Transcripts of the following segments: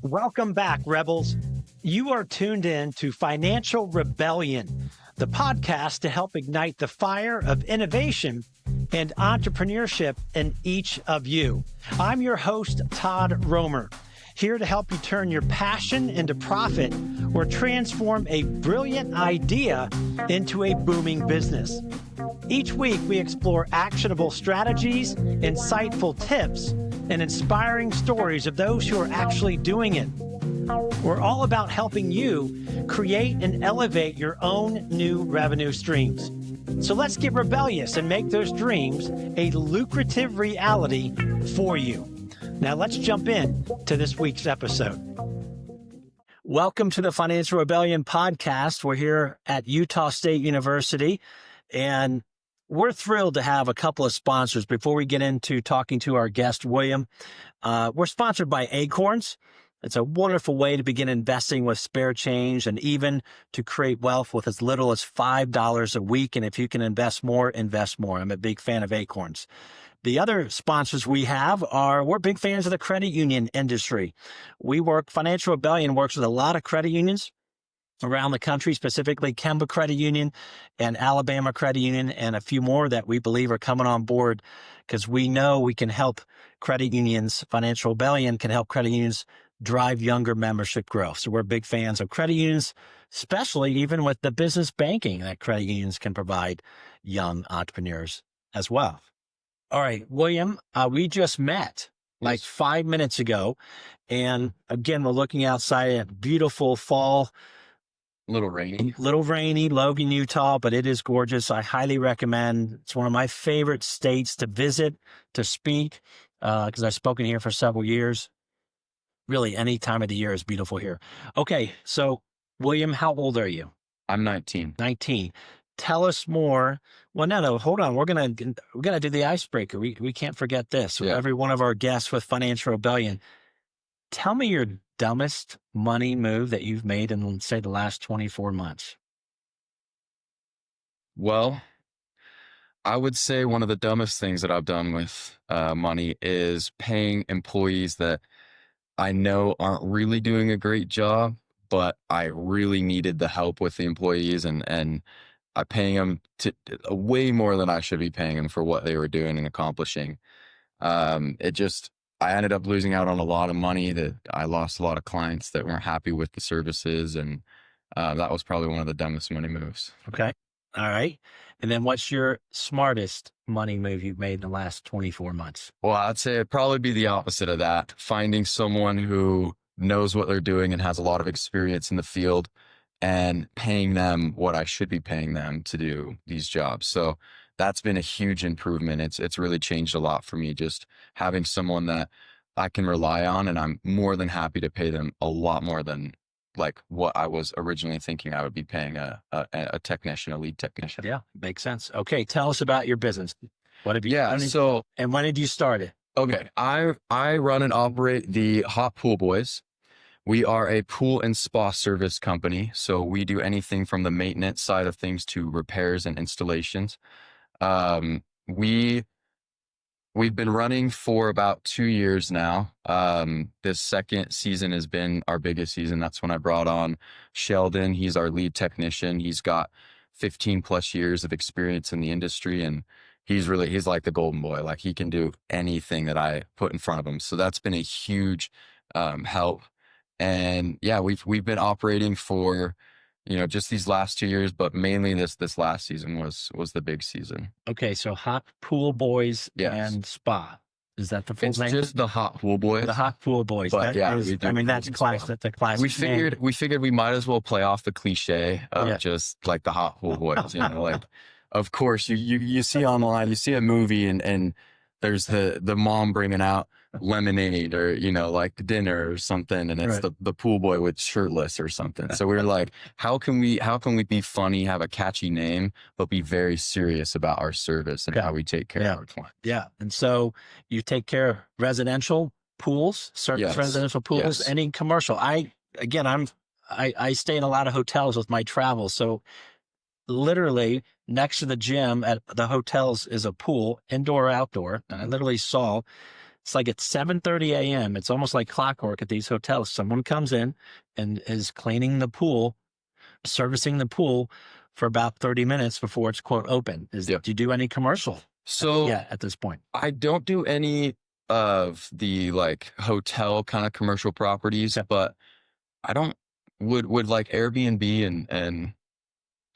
Welcome back, Rebels. You are tuned in to Financial Rebellion, the podcast to help ignite the fire of innovation and entrepreneurship in each of you. I'm your host, Todd Ror, here to help you turn your passion into profit or transform a brilliant idea into a booming business. Each week, we explore actionable strategies, insightful tips, and inspiring stories of those who are actually doing it. We're all about helping you create and elevate your own new revenue streams. So let's get rebellious and make those dreams a lucrative reality for you. Now let's jump in to this week's episode. Welcome to the Financial Rebellion podcast. We're here at Utah State University, and we're thrilled to have a couple of sponsors. Before we get into talking to our guest, William, we're sponsored by Acorns. It's a wonderful way to begin investing with spare change and even to create wealth with as little as $5 a week. And if you can invest more, invest more. I'm a big fan of Acorns. The other sponsors we have we're big fans of the credit union industry. Financial Rebellion works with a lot of credit unions around the country, specifically Kemba Credit Union and Alabama Credit Union, and a few more that we believe are coming on board because we know we can help credit unions. Financial Rebellion can help credit unions drive younger membership growth. So we're big fans of credit unions, especially even with the business banking that credit unions can provide young entrepreneurs as well. All right, William, we just met like 5 minutes ago. And again, we're looking outside at beautiful fall. Little rainy, Logan, Utah, but it is gorgeous. I highly recommend. It's one of my favorite states to visit, to speak, because I've spoken here for several years. Really, any time of the year is beautiful here. Okay, so William, how old are you? I'm 19. 19. Tell us more. Well, no, hold on. We're gonna do the icebreaker. We can't forget this. Yeah. Every one of our guests with Financial Rebellion. Tell me your dumbest money move that you've made in, say, the last 24 months. Well, I would say one of the dumbest things that I've done with money is paying employees that I know aren't really doing a great job, but I really needed the help with the employees, and I'm paying them way more than I should be paying them for what they were doing and accomplishing. I ended up losing out on a lot of money. That I lost a lot of clients that weren't happy with the services. And that was probably one of the dumbest money moves. Okay. All right. And then what's your smartest money move you've made in the last 24 months? Well, I'd say it'd probably be the opposite of that. Finding someone who knows what they're doing and has a lot of experience in the field and paying them what I should be paying them to do these jobs. So that's been a huge improvement. It's really changed a lot for me, just having someone that I can rely on, and I'm more than happy to pay them a lot more than like what I was originally thinking I would be paying a technician, a lead technician. Yeah, makes sense. Okay, tell us about your business. What have you done? So, and when did you start it? Okay, I run and operate the Hot Pool Boys. We are a pool and spa service company, so we do anything from the maintenance side of things to repairs and installations. We've been running for about 2 years now. This second season has been our biggest season. That's when I brought on Sheldon. He's our lead technician. He's got 15 plus years of experience in the industry, and he's like the golden boy. Like, he can do anything that I put in front of him. So that's been a huge help. And yeah, we've been operating for, just these last 2 years, but mainly this last season was the big season. Okay, so Hot Pool Boys Yes. and Spa. Is that the full It's name? just the Hot Pool Boys. The Hot Pool Boys. But That's class. That's a classic. We figured we might as well play off the cliche of just like the Hot Pool Boys. Like, of course you see online, you see a movie and there's the mom bringing out lemonade or, like dinner or something. And it's the pool boy with shirtless or something. So we were like, how can we be funny, have a catchy name, but be very serious about our service and how we take care of our clients. Yeah. And so you take care of residential pools, certain residential pools, any commercial. I stay in a lot of hotels with my travels. So literally next to the gym at the hotels is a pool, indoor, outdoor. And I literally saw It's like at 7:30 a.m. It's almost like clockwork at these hotels. Someone comes in and is cleaning the pool, servicing the pool for about 30 minutes before it's quote open. Do you do any commercial? So at this point, I don't do any of the like hotel kind of commercial properties, but I don't would like Airbnb and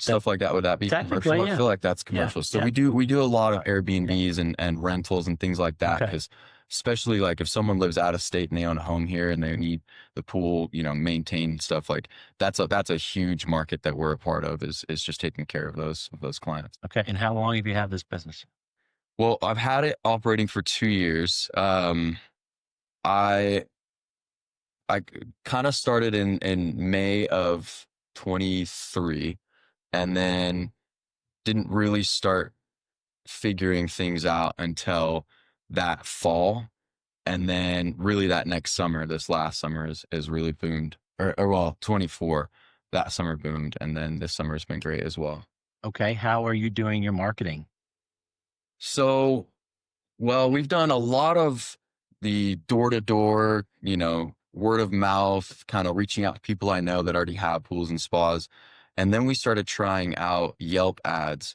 stuff like that. Would that be commercial? technically, I feel like that's commercial. So we do a lot of Airbnbs and rentals and things like that, because especially like if someone lives out of state and they own a home here and they need the pool, maintained and stuff, like that's a huge market that we're a part of, is just taking care of those clients. Okay. And how long have you had this business? Well, I've had it operating for 2 years. I kind of started in May of 23, and then didn't really start figuring things out until that fall. And then really that next summer, this last summer is really boomed, or well, 24, that summer boomed. And then this summer has been great as well. Okay. How are you doing your marketing? So, well, we've done a lot of the door-to-door, word of mouth, kind of reaching out to people I know that already have pools and spas. And then we started trying out Yelp ads.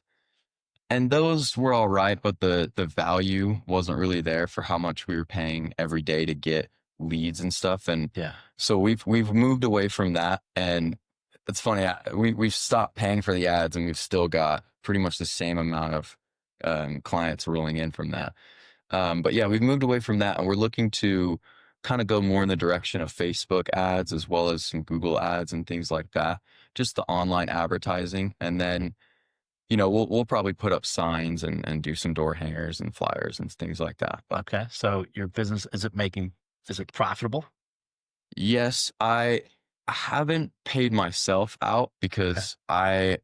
And those were all right, but the value wasn't really there for how much we were paying every day to get leads and stuff. And so we've moved away from that. And it's funny, we've stopped paying for the ads, and we've still got pretty much the same amount of clients rolling in from that. But yeah, we've moved away from that, and we're looking to kind of go more in the direction of Facebook ads, as well as some Google ads and things like that. Just the online advertising. And then, we'll probably put up signs and do some door hangers and flyers and things like that. But okay. So your business, is it profitable? yes, I haven't paid myself out because I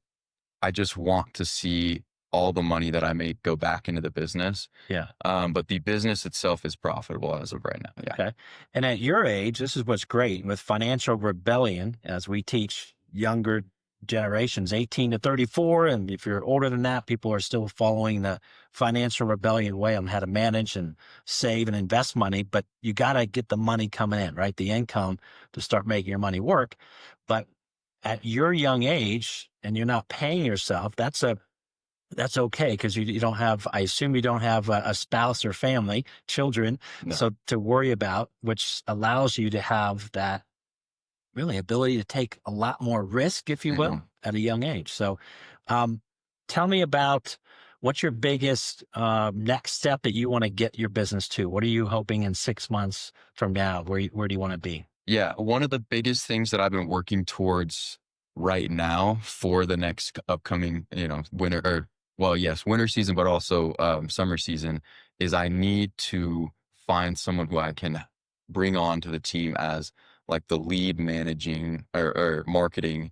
just want to see all the money that I make go back into the business. Yeah. But the business itself is profitable as of right now. Yeah. Okay. And at your age, this is what's great with financial rebellion, as we teach younger generations, 18 to 34. And if you're older than that, people are still following the financial rebellion way on how to manage and save and invest money. But you got to get the money coming in, right? The income to start making your money work. But at your young age, and you're not paying yourself, that's okay, because you don't have, I assume you don't have a spouse or family, children, so to worry about, which allows you to have that really ability to take a lot more risk, if you will, at a young age. So tell me about what's your biggest next step that you want to get your business to? What are you hoping in 6 months from now? Where do you want to be? Yeah. One of the biggest things that I've been working towards right now for the next upcoming, winter, winter season, but also summer season, is I need to find someone who I can bring on to the team as like the lead managing or marketing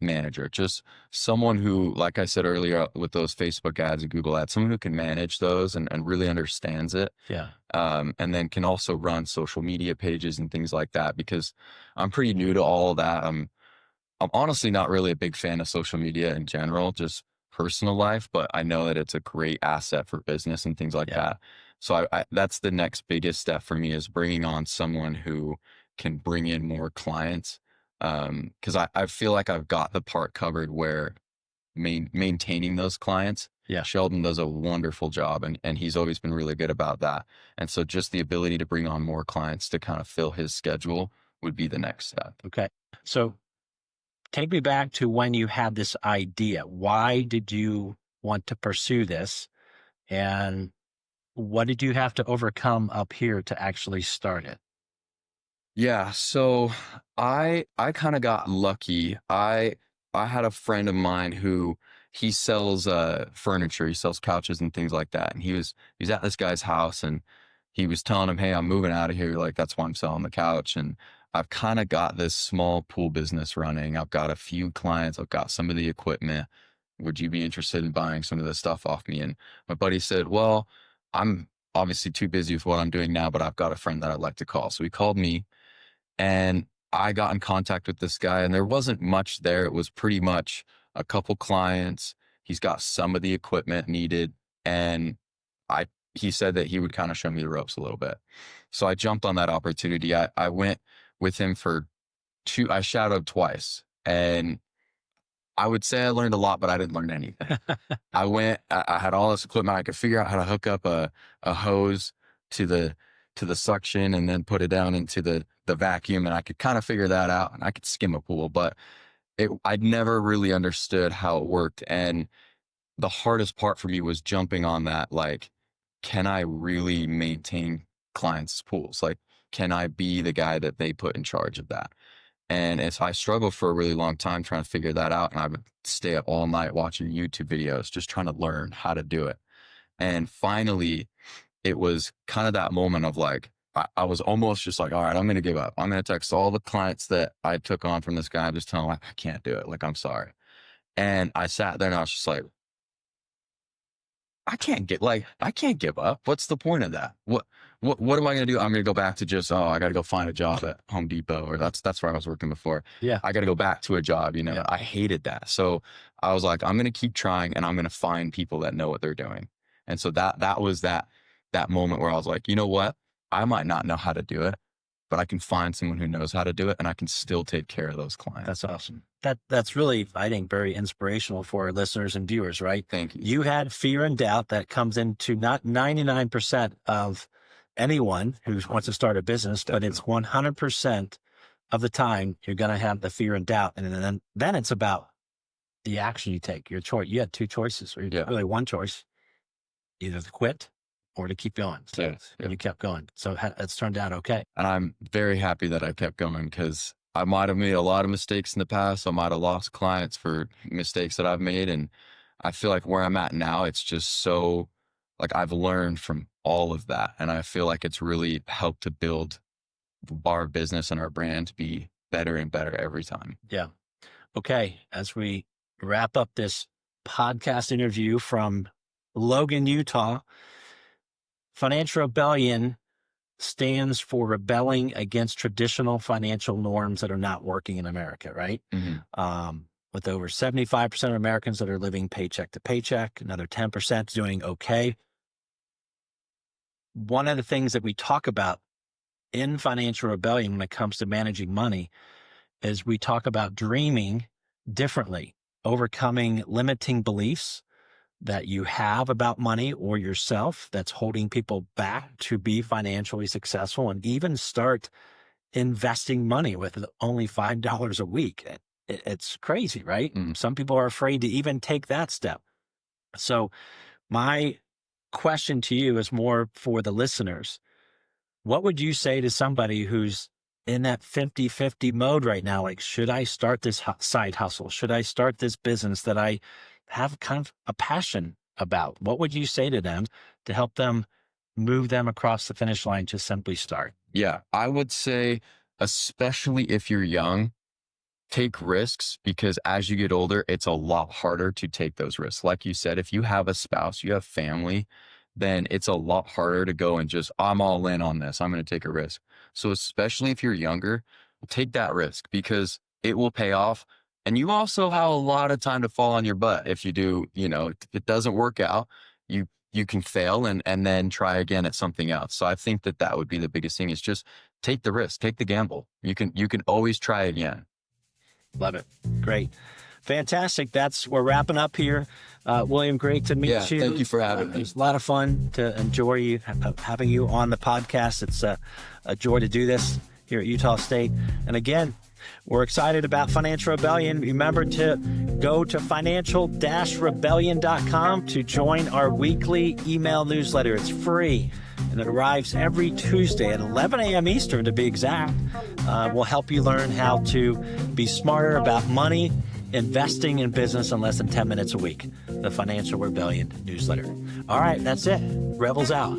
manager. Just someone who, like I said earlier, with those Facebook ads and Google ads, someone who can manage those and really understands it. Yeah. And then can also run social media pages and things like that, because I'm pretty new to all of that. I'm honestly not really a big fan of social media in general, just personal life, but I know that it's a great asset for business and things like that. So I that's the next biggest step for me, is bringing on someone who can bring in more clients. Cause I feel like I've got the part covered where maintaining those clients. Yeah. Sheldon does a wonderful job, and he's always been really good about that. And so just the ability to bring on more clients to kind of fill his schedule would be the next step. Okay. So take me back to when you had this idea. Why did you want to pursue this? And what did you have to overcome up here to actually start it? Yeah. So I kind of got lucky. I had a friend of mine who he sells furniture. He sells couches and things like that. And he's at this guy's house, and he was telling him, "Hey, I'm moving out of here. Like, that's why I'm selling the couch." And I've kind of got this small pool business running. I've got a few clients. I've got some of the equipment. Would you be interested in buying some of this stuff off me? And my buddy said, "Well, I'm obviously too busy with what I'm doing now, but I've got a friend that I'd like to call." So he called me, and I got in contact with this guy, and there wasn't much there. It was pretty much a couple clients. He's got some of the equipment needed, and I he said that he would kind of show me the ropes a little bit. So I jumped on that opportunity. I went with him for I shadowed twice, and I would say I learned a lot, but I didn't learn anything. I had all this equipment. I could figure out how to hook up a hose to the suction and then put it down into the vacuum. And I could kind of figure that out, and I could skim a pool, but I'd never really understood how it worked. And the hardest part for me was jumping on that. Like, can I really maintain clients' pools? Like, can I be the guy that they put in charge of that? And I struggled for a really long time trying to figure that out. And I would stay up all night watching YouTube videos, just trying to learn how to do it. And finally, it was kind of that moment of like, I was almost just like, all right, I'm going to give up. I'm going to text all the clients that I took on from this guy. I'm just telling them, I can't do it. Like, I'm sorry. And I sat there and I was just like, I can't give up. What's the point of that? What am I going to do? I'm going to go back to just, I got to go find a job at Home Depot, or that's where I was working before. Yeah. I got to go back to a job, Yeah. I hated that. So I was like, I'm going to keep trying, and I'm going to find people that know what they're doing. And so that was that moment where I was like, you know what? I might not know how to do it, but I can find someone who knows how to do it, and I can still take care of those clients. That's awesome. That's really, I think, very inspirational for our listeners and viewers, right? Thank you. You had fear and doubt that comes into not 99% of anyone who wants to start a business, but it's 100% of the time you're going to have the fear and doubt. And then it's about the action you take, your choice. You had two choices, or really one choice, either to quit or to keep going. So and you kept going. So it's turned out okay. And I'm very happy that I kept going, because I might have made a lot of mistakes in the past. I might have lost clients for mistakes that I've made. And I feel like where I'm at now, it's just so, like, I've learned from all of that. And I feel like it's really helped to build our business and our brand to be better and better every time. Yeah. Okay. As we wrap up this podcast interview from Logan, Utah, Financial Rebellion stands for rebelling against traditional financial norms that are not working in America, right? Mm-hmm. With over 75% of Americans that are living paycheck to paycheck, another 10% doing okay. One of the things that we talk about in Financial Rebellion when it comes to managing money is we talk about dreaming differently, overcoming limiting beliefs that you have about money or yourself that's holding people back to be financially successful, and even start investing money with only $5 a week. It's crazy, right? Mm. Some people are afraid to even take that step. So my question to you is more for the listeners. What would you say to somebody who's in that 50-50 mode right now? Like, should I start this side hustle? Should I start this business that I have kind of a passion about? What would you say to them to help them move them across the finish line to simply start? Yeah, I would say, especially if you're young, take risks, because as you get older, it's a lot harder to take those risks. Like you said, if you have a spouse, you have family, then it's a lot harder to go and just, I'm all in on this, I'm going to take a risk. So especially if you're younger, take that risk, because it will pay off. And you also have a lot of time to fall on your butt. If you do, if it doesn't work out, you can fail and then try again at something else. So I think that would be the biggest thing, is just take the risk, take the gamble. You can always try again. Love it. Great. Fantastic. We're wrapping up here. William, great to meet you. Thank you for having me. It was a lot of fun to enjoy having you on the podcast. It's a joy to do this here at Utah State. And again, we're excited about Financial Rebellion. Remember to go to financial-rebellion.com to join our weekly email newsletter. It's free, and it arrives every Tuesday at 11 a.m. Eastern, to be exact. We'll help you learn how to be smarter about money, investing in business in less than 10 minutes a week. The Financial Rebellion newsletter. All right, that's it. Rebels out.